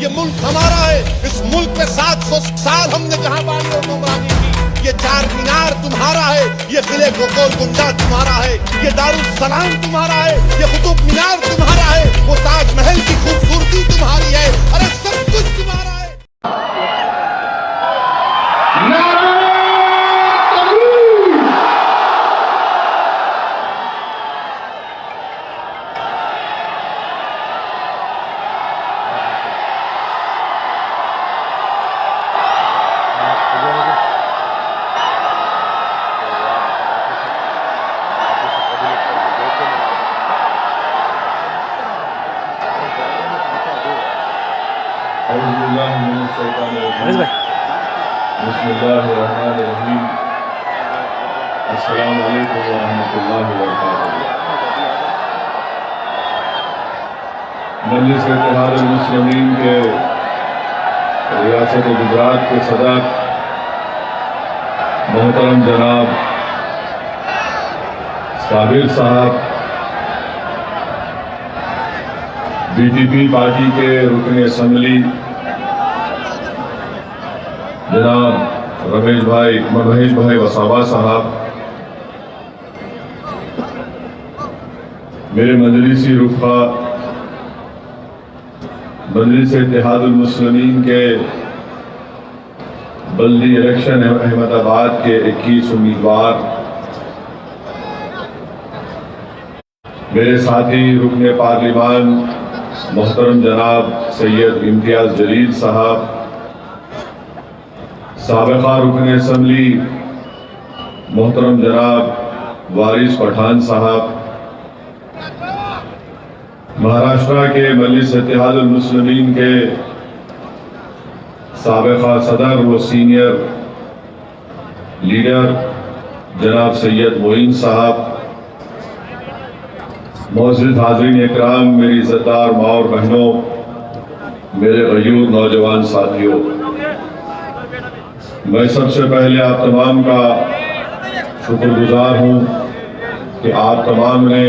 یہ ملک ہمارا ہے، اس ملک میں 700 سال ہم نے جہاں بانی اور حکمرانی کی۔ یہ چار مینار تمہارا ہے، یہ قلعہ گول گنڈا تمہارا ہے، یہ دارالسلام تمہارا ہے، یہ قطب مینار تمہارا ہے، وہ تاج محل کی خوبصورتی تمہاری ہے، ارے سب کچھ تمہارا ہے۔ بسم اللہ الرحمن الرحیم۔ السلام علیکم ورحمۃ اللہ وبرکاتہ۔ مجلس اتحاد المسلمین کے ریاست گجرات کے صدر محترم جناب صابر صاحب، بی جے پی پارٹی کے رکن اسمبلی جناب مہیش بھائی وسابا صاحب، میرے مجلسی رفقا، مجلس اتحاد المسلمین کے بلدی الیکشن احمد آباد کے 21 امیدوار، میرے ساتھی رکن پارلیمان محترم جناب سید امتیاز جلیل صاحب، سابقہ رکن اسمبلی محترم جناب وارث پٹھان صاحب، مہاراشٹرا کے مجلس اتحاد المسلمین کے سابقہ صدر و سینئر لیڈر جناب سید معین صاحب، معزز حاضرین اکرام، میری عزتدار ماں اور بہنوں، میرے غیور نوجوان ساتھیوں، میں سب سے پہلے آپ تمام کا شکر گزار ہوں کہ آپ تمام نے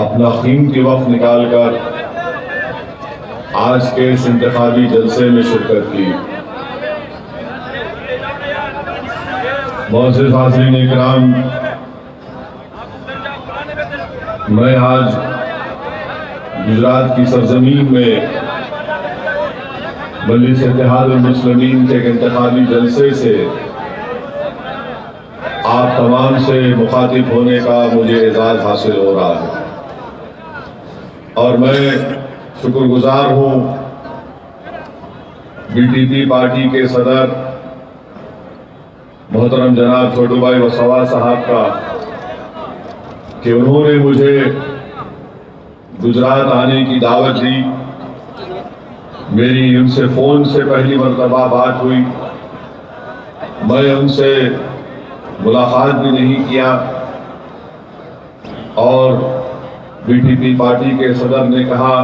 اپنا قیمتی وقت نکال کر آج کے اس انتخابی جلسے میں شرکت کی۔ معزز حاضرین اکرام، میں آج گجرات کی سرزمین میں مجلس اتحاد المسلمین کے ایک انتخابی جلسے سے آپ تمام سے مخاطب ہونے کا مجھے اعزاز حاصل ہو رہا ہے، اور میں شکر گزار ہوں بی ٹی پی پارٹی کے صدر محترم جناب چھوٹو بھائی وسوا صاحب کا کہ انہوں نے مجھے گجرات آنے کی دعوت دی۔ میری ان سے فون سے پہلی مرتبہ بات ہوئی، میں ان سے ملاقات بھی نہیں کیا، اور بی ٹی پی پارٹی کے صدر نے کہا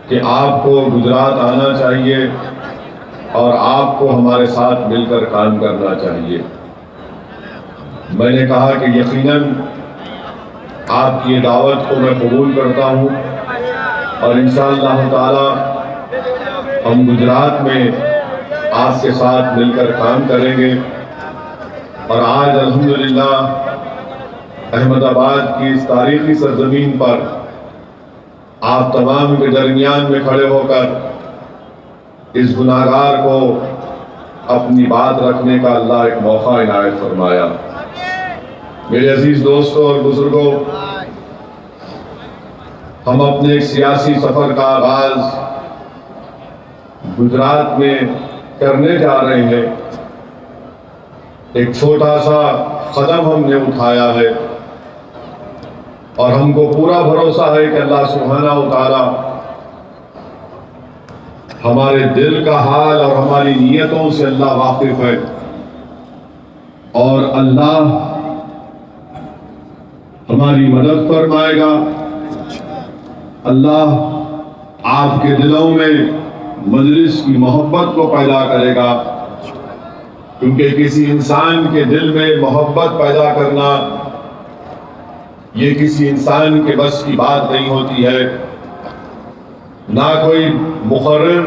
کہ آپ کو گجرات آنا چاہیے اور آپ کو ہمارے ساتھ مل کر کام کرنا چاہیے۔ میں نے کہا کہ یقیناً آپ کی دعوت کو میں قبول کرتا ہوں، اور انشاءاللہ تعالی ہم گجرات میں آپ کے ساتھ مل کر کام کریں گے۔ اور آج الحمدللہ احمد آباد کی اس تاریخی سرزمین پر آپ تمام کے درمیان میں کھڑے ہو کر اس گناہگار کو اپنی بات رکھنے کا اللہ ایک موقع عنایت فرمایا۔ میرے عزیز دوستوں اور بزرگوں، ہم اپنے ایک سیاسی سفر کا آغاز گجرات میں کرنے جا رہے ہیں۔ ایک چھوٹا سا قدم ہم نے اٹھایا ہے، اور ہم کو پورا بھروسہ ہے کہ اللہ سبحانہ و تعالی ہمارے دل کا حال اور ہماری نیتوں سے اللہ واقف ہے، اور اللہ ہماری مدد فرمائے گا۔ اللہ آپ کے دلوں میں مجلس کی محبت کو پیدا کرے گا، کیونکہ کسی انسان کے دل میں محبت پیدا کرنا یہ کسی انسان کے بس کی بات نہیں ہوتی ہے۔ نہ کوئی مقرر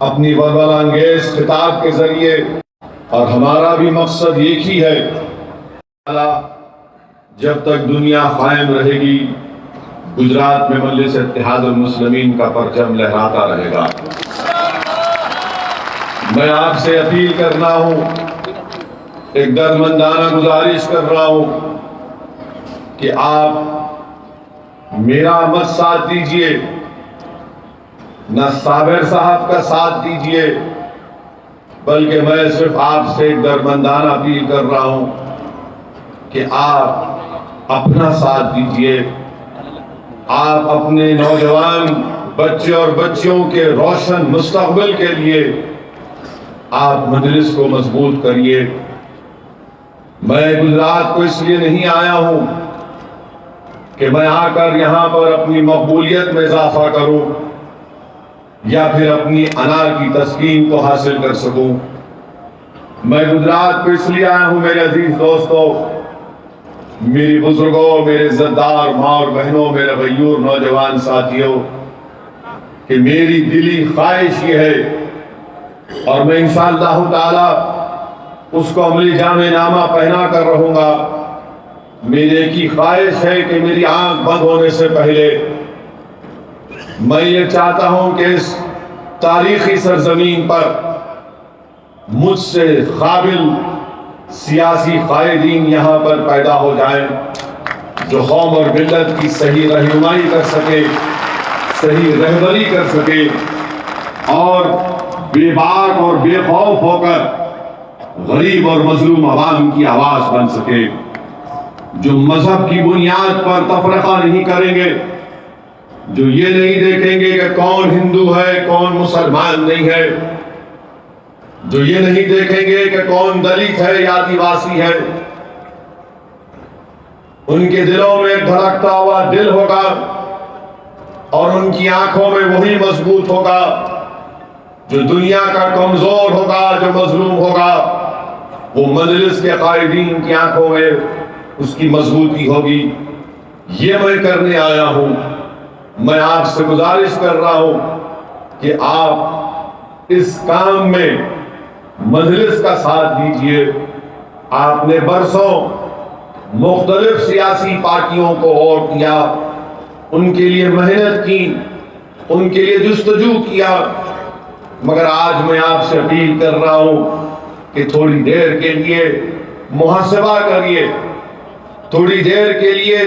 اپنی ولولہ انگیز خطاب کے ذریعے، اور ہمارا بھی مقصد ایک ہی ہے، جب تک دنیا قائم رہے گی گجرات میں مجلس اتحاد المسلمین کا پرچم لہراتا رہے گا۔ میں آپ سے اپیل کر رہا ہوں، ایک درمندانہ گزارش کر رہا ہوں کہ آپ میرا مت ساتھ دیجئے، نہ صابر صاحب کا ساتھ دیجئے، بلکہ میں صرف آپ سے ایک درمندانہ اپیل کر رہا ہوں کہ آپ اپنا ساتھ دیجئے۔ آپ اپنے نوجوان بچے اور بچیوں کے روشن مستقبل کے لیے آپ مجلس کو مضبوط کریے۔ میں گجرات کو اس لیے نہیں آیا ہوں کہ میں آ کر یہاں پر اپنی مقبولیت میں اضافہ کروں یا پھر اپنی انا کی تسکین کو حاصل کر سکوں۔ میں گجرات کو اس لیے آیا ہوں میرے عزیز دوستو، میری بزرگوں، میرے عزتدار ماں اور بہنوں، میرے غیور نوجوان ساتھیوں، کہ میری دلی خواہش یہ ہے، اور میں انشاءاللہ تعالی اس کو عملی جامع نامہ پہنا کر رہوں گا، میری ایک ہی خواہش ہے کہ میری آنکھ بند ہونے سے پہلے میں یہ چاہتا ہوں کہ اس تاریخی سرزمین پر مجھ سے قابل سیاسی قائدین یہاں پر پیدا ہو جائیں، جو قوم اور ملت کی صحیح رہنمائی کر سکے، صحیح رہبری کر سکے، اور بے باک اور بے خوف ہو کر غریب اور مظلوم عوام کی آواز بن سکے، جو مذہب کی بنیاد پر تفرقہ نہیں کریں گے، جو یہ نہیں دیکھیں گے کہ کون ہندو ہے کون مسلمان نہیں ہے، جو یہ نہیں دیکھیں گے کہ کون دلت ہے یا آدیواسی ہے۔ ان کے دلوں میں دھڑکتا ہوا دل ہوگا، اور ان کی آنکھوں میں وہی مضبوط ہوگا جو دنیا کا کمزور ہوگا، جو مظلوم ہوگا، وہ مجلس کے قائدین کی آنکھوں میں اس کی مضبوطی ہوگی۔ یہ میں کرنے آیا ہوں۔ میں آپ سے گزارش کر رہا ہوں کہ آپ اس کام میں مجلس کا ساتھ دیجئے۔ آپ نے برسوں مختلف سیاسی پارٹیوں کو ووٹ دیا، ان کے لیے محنت کی، ان کے لیے جستجو کیا، مگر آج میں آپ سے اپیل کر رہا ہوں کہ تھوڑی دیر کے لیے محاسبہ کریے، تھوڑی دیر کے لیے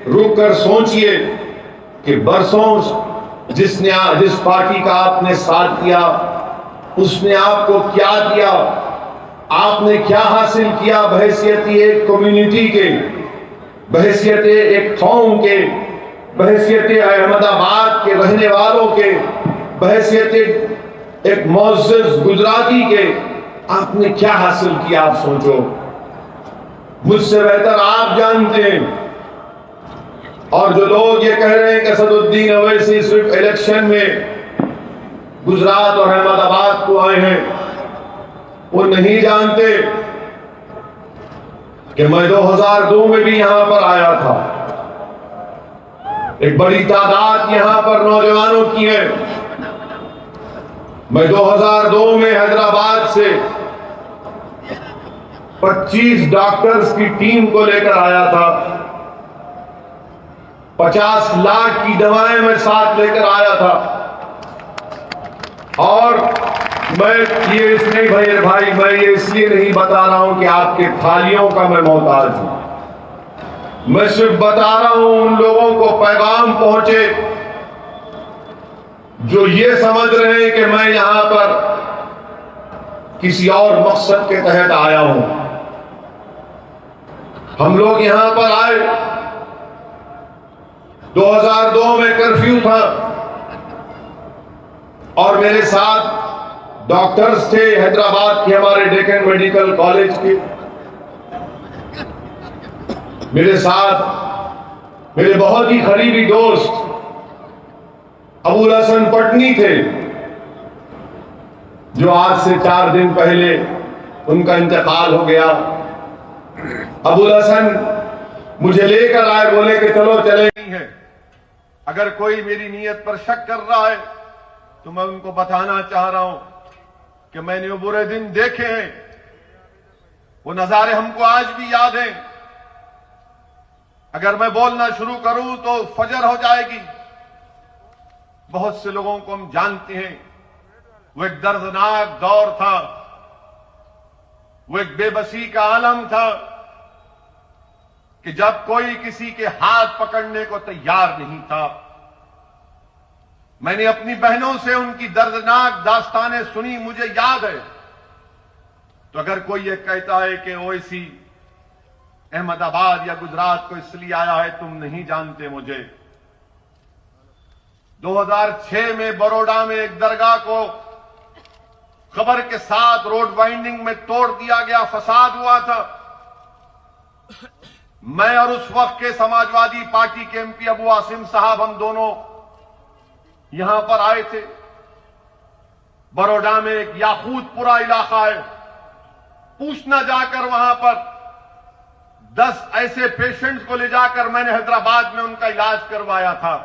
رک کر سوچئے کہ برسوں جس پارٹی کا آپ نے ساتھ دیا اس نے آپ کو کیا دیا، آپ نے کیا حاصل کیا بحیثیت ایک کمیونٹی کے، بحیثیت ایک قوم کے، بحیثیت احمد آباد کے رہنے والوں کے، بحیثیت ایک معزز گجراتی کے، آپ نے کیا حاصل کیا؟ آپ سوچو، مجھ سے بہتر آپ جانتے ہیں۔ اور جو لوگ یہ کہہ رہے ہیں کہ اسد الدین اویسی صرف الیکشن میں گجرات اور احمد آباد کو آئے ہیں، وہ نہیں جانتے کہ میں 2002 میں بھی یہاں پر آیا تھا۔ ایک بڑی تعداد یہاں پر نوجوانوں کی ہے۔ میں 2002 میں حیدرآباد سے 25 ڈاکٹرز کی ٹیم کو لے کر آیا تھا، 50 لاکھ کی دوائیں میں ساتھ لے کر آیا تھا۔ اور میں یہ اس لیے نہیں بتا رہا ہوں کہ آپ کے تھالیوں کا میں محتاج ہوں، میں صرف بتا رہا ہوں ان لوگوں کو پیغام پہنچے جو یہ سمجھ رہے ہیں کہ میں یہاں پر کسی اور مقصد کے تحت آیا ہوں۔ ہم لوگ یہاں پر آئے، 2002 میں کرفیو تھا، اور میرے ساتھ ڈاکٹرز تھے حیدرآباد کے، ہمارے ڈیکن میڈیکل کالج کے، میرے ساتھ میرے بہت ہی قریبی دوست ابو الحسن پٹنی تھے، جو آج سے 4 دن پہلے ان کا انتقال ہو گیا۔ ابو الحسن مجھے لے کر آئے، بولے کہ چلو چلے گئی ہیں، اگر کوئی میری نیت پر شک کر رہا ہے تو میں ان کو بتانا چاہ رہا ہوں کہ میں نے وہ برے دن دیکھے ہیں، وہ نظارے ہم کو آج بھی یاد ہیں۔ اگر میں بولنا شروع کروں تو فجر ہو جائے گی۔ بہت سے لوگوں کو ہم جانتے ہیں، وہ ایک دردناک دور تھا، وہ ایک بے بسی کا عالم تھا کہ جب کوئی کسی کے ہاتھ پکڑنے کو تیار نہیں تھا۔ میں نے اپنی بہنوں سے ان کی دردناک داستانیں سنی، مجھے یاد ہے۔ تو اگر کوئی یہ کہتا ہے کہ اویسی احمد آباد یا گجرات کو اس لیے آیا ہے، تم نہیں جانتے مجھے۔ 2006 میں بروڈا میں ایک درگاہ کو خبر کے ساتھ روڈ وائنڈنگ میں توڑ دیا گیا، فساد ہوا تھا۔ میں اور اس وقت کے سماجوادی پارٹی کے ایم پی ابو عاصم صاحب، ہم دونوں یہاں پر آئے تھے۔ بروڈا میں ایک یاقوت پورا علاقہ ہے، پوچھنا جا کر وہاں پر 10 ایسے پیشنٹس کو لے جا کر میں نے حیدرآباد میں ان کا علاج کروایا تھا۔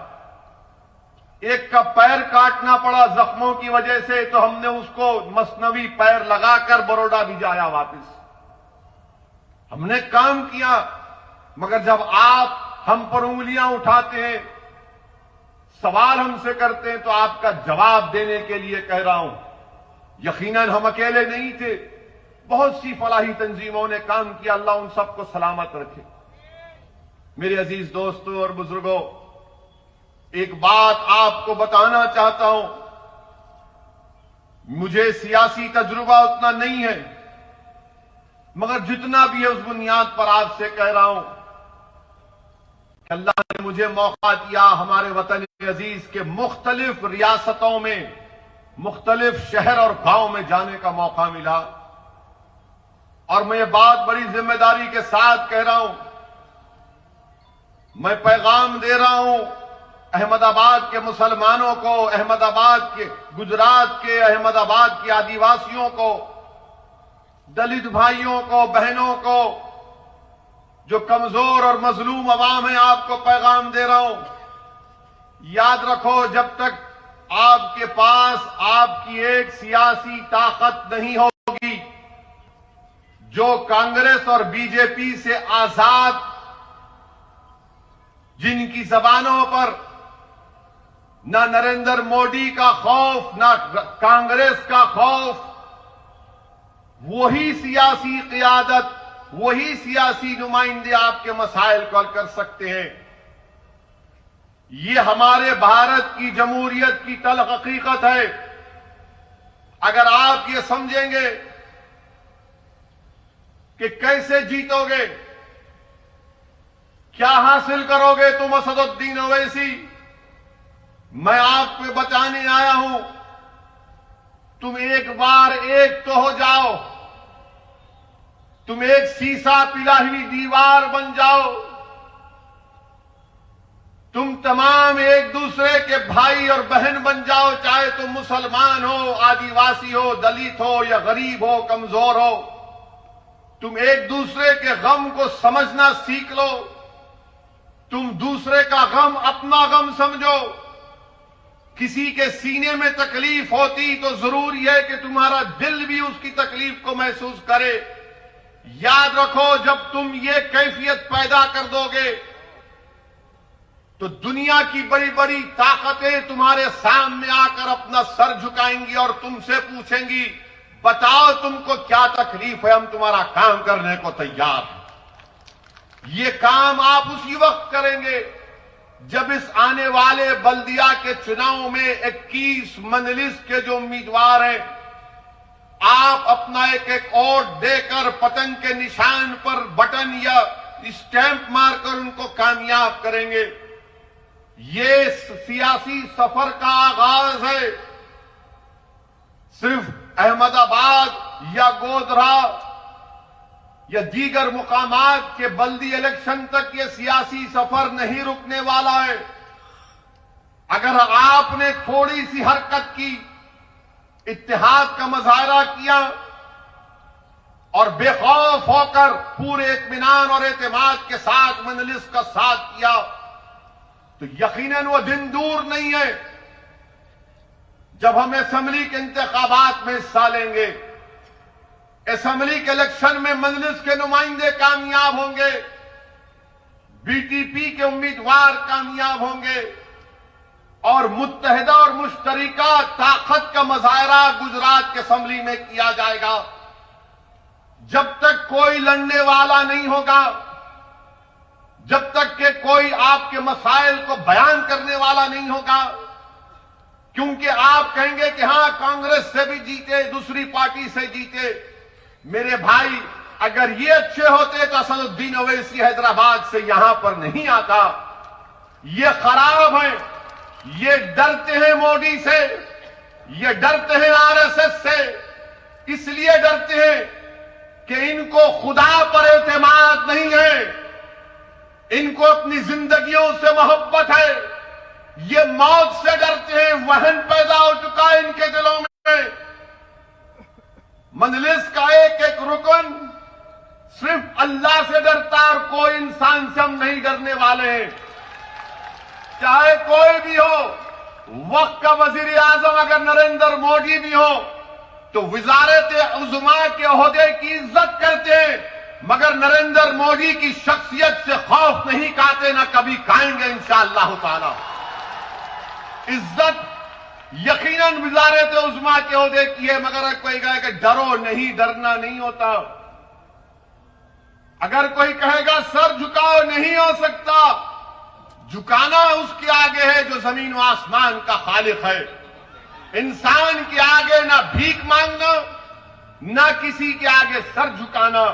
ایک کا پیر کاٹنا پڑا زخموں کی وجہ سے، تو ہم نے اس کو مصنوعی پیر لگا کر بروڈا بھیجایا واپس۔ ہم نے کام کیا، مگر جب آپ ہم پر انگلیاں اٹھاتے ہیں، سوال ہم سے کرتے ہیں، تو آپ کا جواب دینے کے لیے کہہ رہا ہوں۔ یقیناً ہم اکیلے نہیں تھے، بہت سی فلاحی تنظیموں نے کام کیا، اللہ ان سب کو سلامت رکھے۔ میرے عزیز دوستوں اور بزرگوں، ایک بات آپ کو بتانا چاہتا ہوں، مجھے سیاسی تجربہ اتنا نہیں ہے، مگر جتنا بھی ہے اس بنیاد پر آپ سے کہہ رہا ہوں کہ اللہ نے مجھے موقع دیا ہمارے وطن عزیز کے مختلف ریاستوں میں، مختلف شہر اور گاؤں میں جانے کا موقع ملا، اور میں یہ بات بڑی ذمہ داری کے ساتھ کہہ رہا ہوں۔ میں پیغام دے رہا ہوں احمد آباد کے مسلمانوں کو، احمد آباد کے، گجرات کے، احمد آباد کے آدیواسیوں کو، دلت بھائیوں کو، بہنوں کو، جو کمزور اور مظلوم عوام ہیں، آپ کو پیغام دے رہا ہوں، یاد رکھو جب تک آپ کے پاس آپ کی ایک سیاسی طاقت نہیں ہوگی جو کانگریس اور بی جے پی سے آزاد، جن کی زبانوں پر نہ نریندر مودی کا خوف، نہ کانگریس کا خوف، وہی سیاسی قیادت، وہی سیاسی نمائندے آپ کے مسائل کو حل کر سکتے ہیں۔ یہ ہمارے بھارت کی جمہوریت کی تلخ حقیقت ہے۔ اگر آپ یہ سمجھیں گے کہ کیسے جیتو گے، کیا حاصل کرو گے تم اسد الدین اویسی، میں آپ کو بتانے آیا ہوں، تم ایک بار ایک تو ہو جاؤ، تم ایک سیسا پلا ہوئی دیوار بن جاؤ، تم تمام ایک دوسرے کے بھائی اور بہن بن جاؤ، چاہے تم مسلمان ہو، آدیواسی ہو، دلت ہو یا غریب ہو، کمزور ہو، تم ایک دوسرے کے غم کو سمجھنا سیکھ لو، تم دوسرے کا غم اپنا غم سمجھو۔ کسی کے سینے میں تکلیف ہوتی تو ضروری ہے کہ تمہارا دل بھی اس کی تکلیف کو محسوس کرے۔ یاد رکھو، جب تم یہ کیفیت پیدا کر دو گے تو دنیا کی بڑی بڑی طاقتیں تمہارے سامنے آ کر اپنا سر جھکائیں گی اور تم سے پوچھیں گی، بتاؤ تم کو کیا تکلیف ہے، ہم تمہارا کام کرنے کو تیار ہیں۔ یہ کام آپ اسی وقت کریں گے جب اس آنے والے بلدیہ کے چناؤں میں 21 مجلس کے جو امیدوار ہیں، آپ اپنا ایک ایک ووٹ دے کر پتنگ کے نشان پر بٹن یا اسٹیمپ مار کر ان کو کامیاب کریں گے۔ یہ سیاسی سفر کا آغاز ہے۔ صرف احمد آباد یا گودھرا یا دیگر مقامات کے بلدی الیکشن تک یہ سیاسی سفر نہیں رکنے والا ہے۔ اگر آپ نے تھوڑی سی حرکت کی، اتحاد کا مظاہرہ کیا اور بے خوف ہو کر پورے اطمینان اور اعتماد کے ساتھ مجلس کا ساتھ کیا، تو یقیناً وہ دن دور نہیں ہے جب ہم اسمبلی کے انتخابات میں حصہ لیں گے، اسمبلی کے الیکشن میں مجلس کے نمائندے کامیاب ہوں گے، بی ٹی پی کے امیدوار کامیاب ہوں گے، اور متحدہ اور مشترکہ طاقت کا مظاہرہ گجرات کے اسمبلی میں کیا جائے گا۔ جب تک کوئی لڑنے والا نہیں ہوگا، جب تک کہ کوئی آپ کے مسائل کو بیان کرنے والا نہیں ہوگا، کیونکہ آپ کہیں گے کہ ہاں کانگریس سے بھی جیتے، دوسری پارٹی سے جیتے۔ میرے بھائی، اگر یہ اچھے ہوتے تو اسد الدین اویسی حیدرآباد سے یہاں پر نہیں آتا۔ یہ خراب ہیں، یہ ڈرتے ہیں مودی سے، یہ ڈرتے ہیں آر ایس ایس سے، اس لیے ڈرتے ہیں کہ ان کو خدا پر اعتماد نہیں ہے، ان کو اپنی زندگیوں سے محبت ہے، یہ موت سے ڈرتے ہیں، وہن پیدا ہو چکا ہے ان کے دلوں میں۔ مجلس کا ایک ایک رکن صرف اللہ سے ڈرتا اور کوئی انسان سے ہم نہیں ڈرنے والے ہیں، چاہے کوئی بھی ہو۔ وقت کا وزیر اعظم اگر نریندر مودی بھی ہو تو وزارت عظمیٰ کے عہدے کی عزت کرتے ہیں، مگر نریندر مودی کی شخصیت سے خوف نہیں کھاتے، نہ کبھی کھائیں گے انشاءاللہ تعالی۔ عزت یقیناً وزارت عظمیٰ کے عہدے کی ہے، مگر کوئی کہے کہ ڈرو نہیں، ڈرنا نہیں ہوتا۔ اگر کوئی کہے گا سر جھکاؤ، نہیں ہو سکتا۔ جھکانا اس کے آگے ہے جو زمین و آسمان کا خالق ہے۔ انسان کے آگے نہ بھیک مانگنا، نہ کسی کے آگے سر جھکانا۔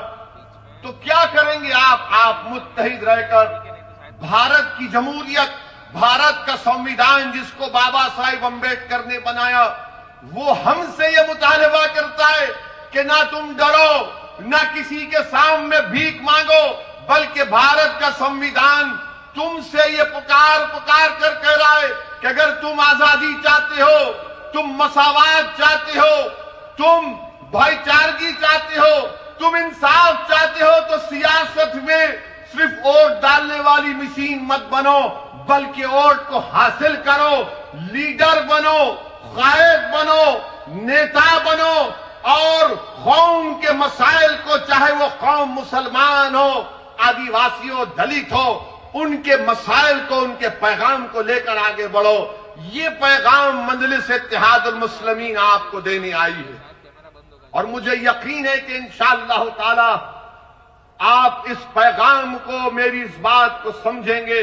تو کیا کریں گے آپ متحد رہ کر؟ بھارت کی جمہوریت، بھارت کا سنویدھان جس کو بابا صاحب امبیڈکر نے بنایا، وہ ہم سے یہ مطالبہ کرتا ہے کہ نہ تم ڈرو، نہ کسی کے سامنے بھیک مانگو، بلکہ بھارت کا سنویدھان تم سے یہ پکار کر کہہ رہا ہے کہ اگر تم آزادی چاہتے ہو، تم مساوات چاہتے ہو، تم بھائی چارگی چاہتے ہو، تم انصاف چاہتے ہو، تو سیاست میں صرف ووٹ ڈالنے والی مشین مت بنو، بلکہ ووٹ کو حاصل کرو، لیڈر بنو، قائد بنو، نیتا بنو، اور قوم کے مسائل کو، چاہے وہ قوم مسلمان ہو، آدیواسی ہو، دلت ہو، ان کے مسائل کو، ان کے پیغام کو لے کر آگے بڑھو۔ یہ پیغام مجلس اتحاد المسلمین آپ کو دینے آئی ہے، اور مجھے یقین ہے کہ انشاءاللہ تعالی آپ اس پیغام کو، میری اس بات کو سمجھیں گے۔